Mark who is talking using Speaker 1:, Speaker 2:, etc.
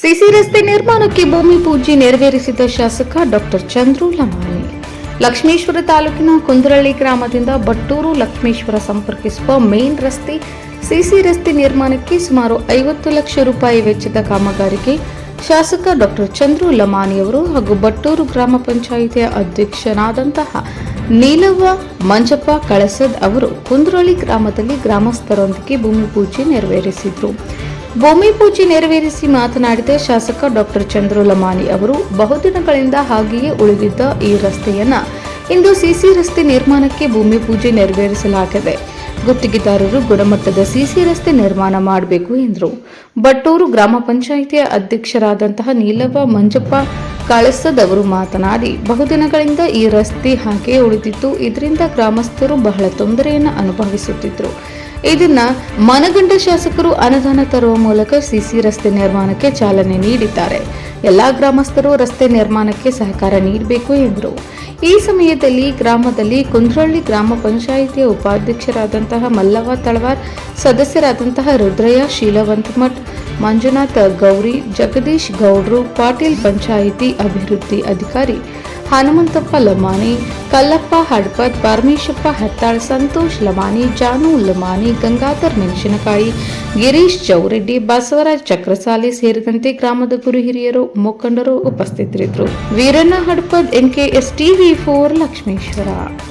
Speaker 1: CC ರಸ್ತೆ ನಿರ್ಮಾಣಕ್ಕೆ ಭೂಮಿ ಪೂಜೆ ನೆರವೇರಿಸಿದ ಶಾಸಕ ಡಾಕ್ಟರ್ ಚಂದ್ರು ಲಮಾಣಿ. ಲಕ್ಷ್ಮೇಶ್ವರ ತಾಲೂಕಿನ ಕುಂದರಳ್ಳಿ ಗ್ರಾಮದಿಂದ ಬಟ್ಟೂರು ಲಕ್ಷ್ಮೇಶ್ವರ ಸಂಪರ್ಕಿಸುವ ಮೇನ್ ರಸ್ತೆ ಸಿಸಿ ರಸ್ತೆ ನಿರ್ಮಾಣಕ್ಕೆ ಸುಮಾರು 50 ಲಕ್ಷ ರೂಪಾಯಿ ವೆಚ್ಚದ ಕಾಮಗಾರಿಗೆ ಶಾಸಕ ಡಾಕ್ಟರ್ ಚಂದ್ರು ಲಮಾಣಿ ಅವರು ಹಾಗೂ ಬಟ್ಟೂರು ಗ್ರಾಮ ಪಂಚಾಯಿತಿಯ ಅಧ್ಯಕ್ಷರಾದಂತಹ ನೀಲವ್ವ ಮಂಜಪ್ಪ ಕಳಸದ್ ಅವರು ಕುಂದರಳ್ಳಿ ಗ್ರಾಮದಲ್ಲಿ ಗ್ರಾಮಸ್ಥರೊಂದಿಗೆ ಭೂಮಿ ಪೂಜೆ ನೆರವೇರಿಸಿದರು. ಭೂಮಿ ಪೂಜೆ ನೆರವೇರಿಸಿ ಮಾತನಾಡಿದ ಶಾಸಕ ಡಾಕ್ಟರ್ ಚಂದ್ರು ಲಮಾಣಿ ಅವರು ಬಹುದಿನಗಳಿಂದ ಹಾಗೆಯೇ ಉಳಿದಿದ್ದ ಈ ರಸ್ತೆಯನ್ನ ಇಂದು ಸಿಸಿ ರಸ್ತೆ ನಿರ್ಮಾಣಕ್ಕೆ ಭೂಮಿ ಪೂಜೆ ನೆರವೇರಿಸಲಾಗಿದೆ. ಗುತ್ತಿಗೆದಾರರು ಗುಣಮಟ್ಟದ ಸಿಸಿ ರಸ್ತೆ ನಿರ್ಮಾಣ ಮಾಡಬೇಕು ಎಂದರು. ಬಟ್ಟೂರು ಗ್ರಾಮ ಪಂಚಾಯಿತಿಯ ಅಧ್ಯಕ್ಷರಾದಂತಹ ನೀಲವ್ವ ಮಂಜಪ್ಪ ಕಳಸದ್ ಅವರು ಮಾತನಾಡಿ, ಬಹುದಿನಗಳಿಂದ ಈ ರಸ್ತೆ ಹಾಗೆಯೇ ಉಳಿದಿದ್ದು ಇದರಿಂದ ಗ್ರಾಮಸ್ಥರು ಬಹಳ ತೊಂದರೆಯನ್ನು ಅನುಭವಿಸುತ್ತಿದ್ದರು. ಇದನ್ನ ಮನಗಂಡ ಶಾಸಕರು ಅನುದಾನ ತರುವ ಮೂಲಕ ಸಿಸಿ ರಸ್ತೆ ನಿರ್ಮಾಣಕ್ಕೆ ಚಾಲನೆ ನೀಡಿದ್ದಾರೆ. ಎಲ್ಲಾ ಗ್ರಾಮಸ್ಥರು ರಸ್ತೆ ನಿರ್ಮಾಣಕ್ಕೆ ಸಹಕಾರ ನೀಡಬೇಕು ಎಂದರು. ಈ ಸಮಯದಲ್ಲಿ ಗ್ರಾಮದಲ್ಲಿ ಕುಂದರಳ್ಳಿ ಗ್ರಾಮ ಪಂಚಾಯಿತಿಯ ಉಪಾಧ್ಯಕ್ಷರಾದಂತಹ ಮಲ್ಲವ್ವ ತಳವಾರ್, ಸದಸ್ಯರಾದಂತಹ ರುದ್ರಯ್ಯ, ಶೀಲವಂತಮಠ್, ಮಂಜುನಾಥ್ ಗೌರಿ, ಜಗದೀಶ್ ಗೌಡ್ರು, ಪಾಟೀಲ್, ಪಂಚಾಯಿತಿ ಅಭಿವೃದ್ಧಿ ಅಧಿಕಾರಿ ಹನುಮಂತಪ್ಪ ಲಮಾಣಿ, ಕಲ್ಲಪ್ಪ ಹಡ್ಪದ್, ಪರಮೇಶಪ್ಪ ಹತ್ತಾಳ್, ಸಂತೋಷ್ ಲಮಾಣಿ, ಜಾನು ಲಮಾಣಿ, ಗಂಗಾಧರ್ ಮೆಣಸಿನಕಾಯಿ, ಗಿರೀಶ್ ಚೌರೆಡ್ಡಿ, ಬಸವರಾಜ್ ಚಕ್ರಸಾಲಿ ಸೇರಿದಂತೆ ಗ್ರಾಮದ ಗುರು ಹಿರಿಯರು, ಮುಖಂಡರು ಉಪಸ್ಥಿತರಿದ್ದರು. Veeranna Hadpad, NKS TV4 Lakshmeshwar.